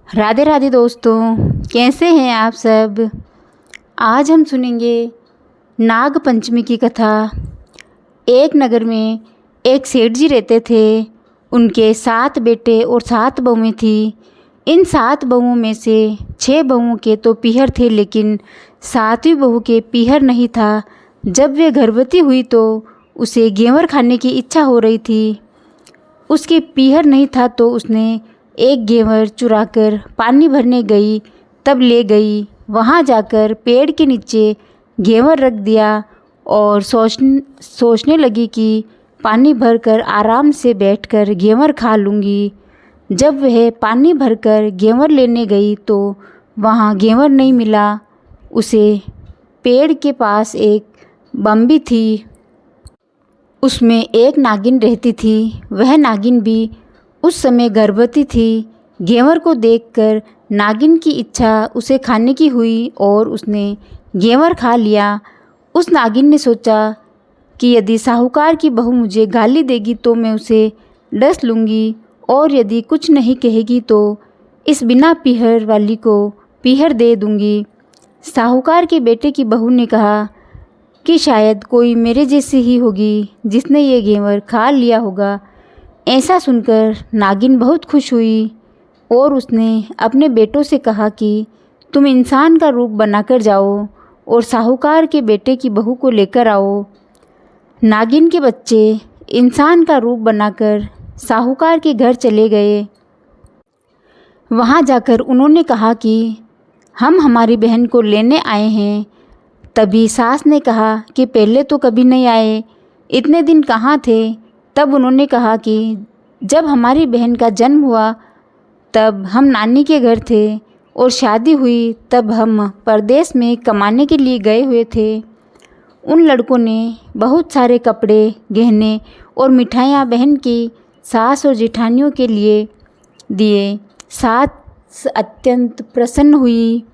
राधे राधे दोस्तों, कैसे हैं आप सब। आज हम सुनेंगे नाग पंचमी की कथा। एक नगर में एक सेठ जी रहते थे। उनके 7 बेटे और 7 बहुएं थी। इन 7 बहुओं में से 6 बहुओं के तो पीहर थे, लेकिन 7वीं बहू के पीहर नहीं था। जब वे गर्भवती हुई तो उसे घेवर खाने की इच्छा हो रही थी। उसके पीहर नहीं था तो उसने एक घेवर चुराकर पानी भरने गई, तब ले गई। वहाँ जाकर पेड़ के नीचे घेवर रख दिया और सोचने लगी कि पानी भरकर आराम से बैठकर घेवर खा लूँगी। जब वह पानी भरकर घेवर लेने गई तो वहाँ घेवर नहीं मिला। उसे पेड़ के पास एक बम्बी थी, उसमें एक नागिन रहती थी। वह नागिन भी उस समय गर्भवती थी। घेवर को देखकर नागिन की इच्छा उसे खाने की हुई और उसने घेवर खा लिया। उस नागिन ने सोचा कि यदि साहूकार की बहू मुझे गाली देगी तो मैं उसे डस लूँगी, और यदि कुछ नहीं कहेगी तो इस बिना पीहर वाली को पीहर दे दूँगी। साहूकार के बेटे की बहू ने कहा कि शायद कोई मेरे जैसी ही होगी जिसने ये घेवर खा लिया होगा। ऐसा सुनकर नागिन बहुत खुश हुई और उसने अपने बेटों से कहा कि तुम इंसान का रूप बनाकर जाओ और साहूकार के बेटे की बहू को लेकर आओ। नागिन के बच्चे इंसान का रूप बनाकर साहूकार के घर चले गए। वहाँ जाकर उन्होंने कहा कि हम हमारी बहन को लेने आए हैं। तभी सास ने कहा कि पहले तो कभी नहीं आए, इतने दिन कहाँ थे। तब उन्होंने कहा कि जब हमारी बहन का जन्म हुआ तब हम नानी के घर थे, और शादी हुई तब हम परदेश में कमाने के लिए गए हुए थे। उन लड़कों ने बहुत सारे कपड़े, गहने और मिठाइयाँ बहन की सास और जेठानियों के लिए दिए। सास अत्यंत प्रसन्न हुई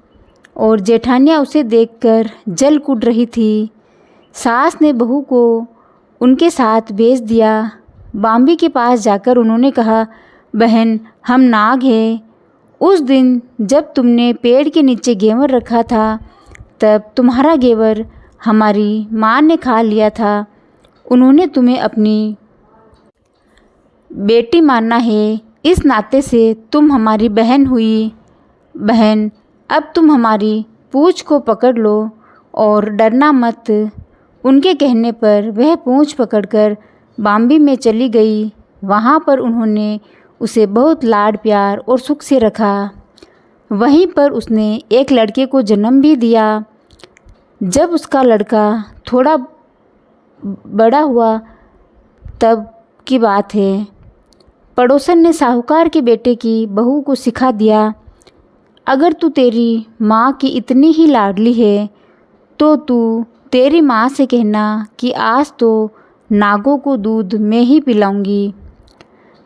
और जेठानियाँ उसे देखकर जल कूद रही थी। सास ने बहू को उनके साथ भेज दिया। बाम्बी के पास जाकर उन्होंने कहा, बहन, हम नाग हैं। उस दिन जब तुमने पेड़ के नीचे घेवर रखा था तब तुम्हारा घेवर हमारी माँ ने खा लिया था। उन्होंने तुम्हें अपनी बेटी माना है, इस नाते से तुम हमारी बहन हुई। बहन, अब तुम हमारी पूँछ को पकड़ लो और डरना मत। उनके कहने पर वह पूँछ पकड़कर बाम्बी में चली गई। वहाँ पर उन्होंने उसे बहुत लाड प्यार और सुख से रखा। वहीं पर उसने एक लड़के को जन्म भी दिया। जब उसका लड़का थोड़ा बड़ा हुआ तब की बात है, पड़ोसन ने साहूकार के बेटे की बहू को सिखा दिया, अगर तू तेरी माँ की इतनी ही लाडली है तो तू तेरी माँ से कहना कि आज तो नागों को दूध मैं ही पिलाऊंगी।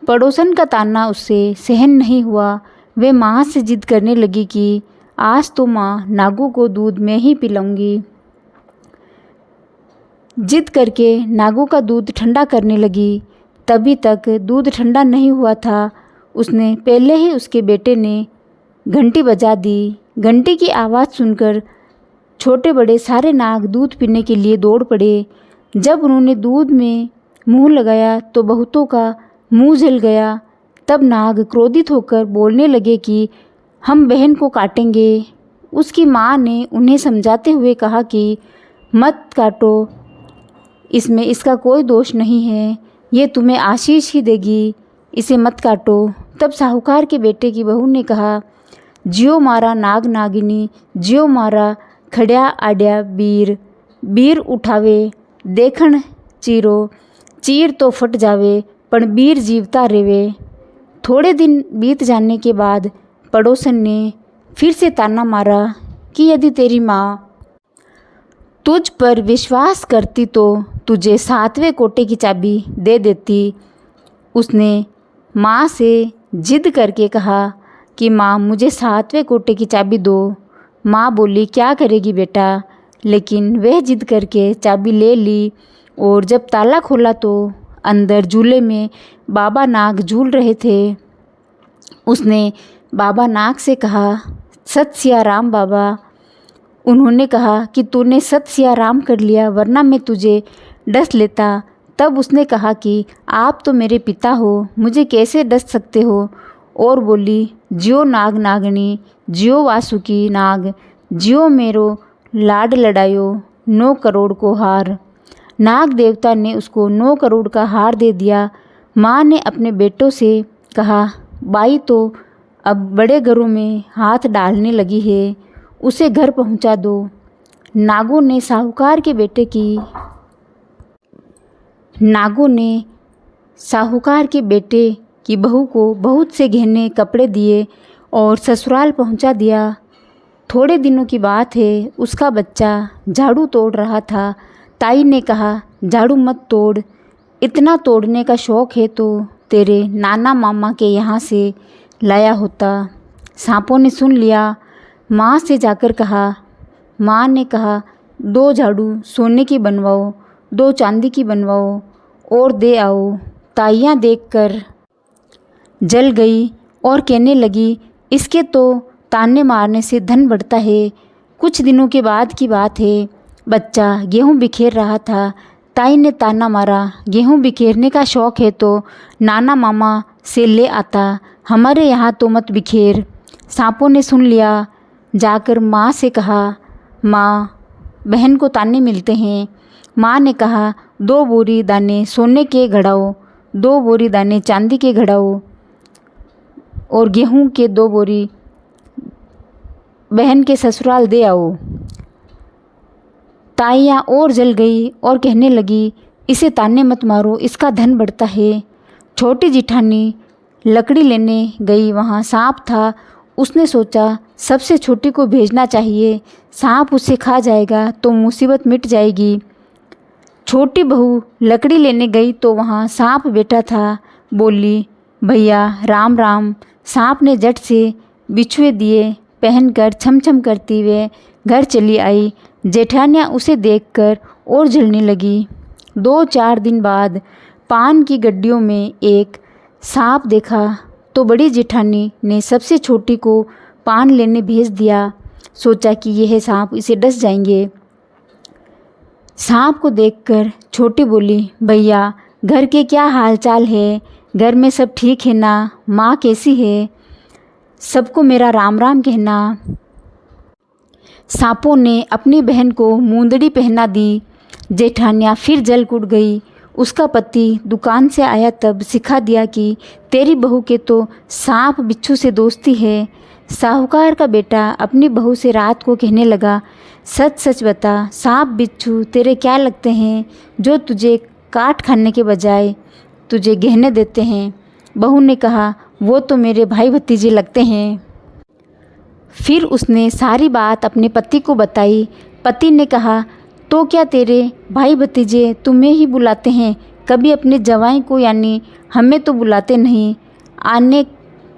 पड़ोसन का ताना उससे सहन नहीं हुआ। वे माँ से जिद करने लगी कि आज तो माँ नागों को दूध मैं ही पिलाऊंगी। जिद करके नागों का दूध ठंडा करने लगी। तभी तक दूध ठंडा नहीं हुआ था, उसने पहले ही उसके बेटे ने घंटी बजा दी। घंटी की आवाज़ सुनकर छोटे बड़े सारे नाग दूध पीने के लिए दौड़ पड़े। जब उन्होंने दूध में मुंह लगाया तो बहुतों का मुंह जल गया। तब नाग क्रोधित होकर बोलने लगे कि हम बहन को काटेंगे। उसकी माँ ने उन्हें समझाते हुए कहा कि मत काटो, इसमें इसका कोई दोष नहीं है, ये तुम्हें आशीष ही देगी, इसे मत काटो। तब साहूकार के बेटे की बहू ने कहा, जियो मारा नाग नागिनी, जियो मारा खड्या आड्या बीर। बीर उठावे देखण चीरो, चीर तो फट जावे पण बीर जीवता रेवे। थोड़े दिन बीत जाने के बाद पड़ोसन ने फिर से ताना मारा कि यदि तेरी माँ तुझ पर विश्वास करती तो तुझे 7वें कोटे की चाबी दे देती। उसने माँ से जिद करके कहा कि माँ, मुझे 7वें कोटे की चाबी दो। माँ बोली, क्या करेगी बेटा। लेकिन वह जिद करके चाबी ले ली, और जब ताला खोला तो अंदर झूले में बाबा नाग झूल रहे थे। उसने बाबा नाग से कहा, सत सिया राम बाबा। उन्होंने कहा कि तूने सत सिया राम कर लिया, वरना मैं तुझे डस लेता। तब उसने कहा कि आप तो मेरे पिता हो, मुझे कैसे डस सकते हो। और बोली, जियो नाग नागनी, जियो वासुकी नाग, जियो मेरो लाड लड़ायो 9 करोड़ को हार। नाग देवता ने उसको 9 करोड़ का हार दे दिया। माँ ने अपने बेटों से कहा, बाई तो अब बड़े घरों में हाथ डालने लगी है, उसे घर पहुंचा दो। नागों ने साहूकार के बेटे की बहू को बहुत से गहने कपड़े दिए और ससुराल पहुंचा दिया। थोड़े दिनों की बात है, उसका बच्चा झाड़ू तोड़ रहा था। ताई ने कहा, झाड़ू मत तोड़, इतना तोड़ने का शौक़ है तो तेरे नाना मामा के यहाँ से लाया होता। सांपों ने सुन लिया। माँ से जाकर कहा। माँ ने कहा, 2 झाड़ू सोने की बनवाओ, 2 चांदी की बनवाओ और दे आओ। ताइयाँ देखकर जल गई और कहने लगी, इसके तो ताने मारने से धन बढ़ता है। कुछ दिनों के बाद की बात है, बच्चा गेहूँ बिखेर रहा था। ताई ने ताना मारा, गेहूँ बिखेरने का शौक़ है तो नाना मामा से ले आता, हमारे यहाँ तो मत बिखेर। सांपों ने सुन लिया। जाकर माँ से कहा, माँ, बहन को ताने मिलते हैं। माँ ने कहा, 2 बोरी दाने सोने के घड़ाओ, 2 बोरी दाने चांदी के घड़ाओ और गेहूँ के 2 बोरी बहन के ससुराल दे आओ। ताइयाँ और जल गई और कहने लगी, इसे ताने मत मारो, इसका धन बढ़ता है। छोटी जिठानी लकड़ी लेने गई, वहाँ सांप था। उसने सोचा, सबसे छोटी को भेजना चाहिए, सांप उसे खा जाएगा तो मुसीबत मिट जाएगी। छोटी बहू लकड़ी लेने गई तो वहाँ सांप बैठा था। बोली, भैया राम राम। सांप ने झट से बिछुए दिए पहनकर छम छम करती हुए घर चली आई। जेठानियाँ उसे देखकर और जलने लगी। 2-4 दिन बाद पान की गड्डियों में एक सांप देखा तो बड़ी जेठानी ने सबसे छोटी को पान लेने भेज दिया। सोचा कि यह सांप इसे डस जाएंगे। सांप को देखकर छोटी बोली, भैया घर के क्या हाल चाल है, घर में सब ठीक है ना, माँ कैसी है, सबको मेरा राम राम कहना। सांपों ने अपनी बहन को मूंदड़ी पहना दी। जेठानियाँ फिर जल कुट गई। उसका पति दुकान से आया तब सिखा दिया कि तेरी बहू के तो सांप बिच्छू से दोस्ती है। साहूकार का बेटा अपनी बहू से रात को कहने लगा, सच सच बता, सांप बिच्छू तेरे क्या लगते हैं जो तुझे काट खाने के बजाय तुझे गहने देते हैं। बहू ने कहा, वो तो मेरे भाई भतीजे लगते हैं। फिर उसने सारी बात अपने पति को बताई। पति ने कहा, तो क्या तेरे भाई भतीजे तुम्हें ही बुलाते हैं, कभी अपने जवाई को यानी हमें तो बुलाते नहीं। आने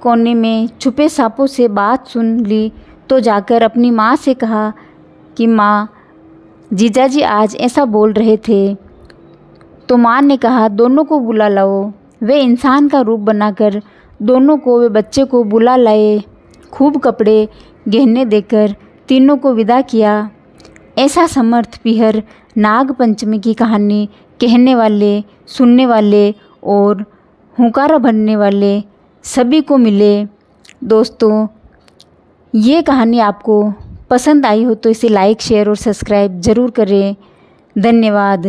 कोने में छुपे सांपों से बात सुन ली तो जाकर अपनी माँ से कहा कि माँ, जीजाजी आज ऐसा बोल रहे थे। तो माँ ने कहा, दोनों को बुला लाओ। वे इंसान का रूप बनाकर दोनों को वे बच्चे को बुला लाए। खूब कपड़े गहने देकर तीनों को विदा किया। ऐसा समर्थ पीहर नाग पंचमी की कहानी कहने वाले, सुनने वाले और हुंकारा भरने वाले सभी को मिले। दोस्तों, ये कहानी आपको पसंद आई हो तो इसे लाइक, शेयर और सब्सक्राइब ज़रूर करें। धन्यवाद।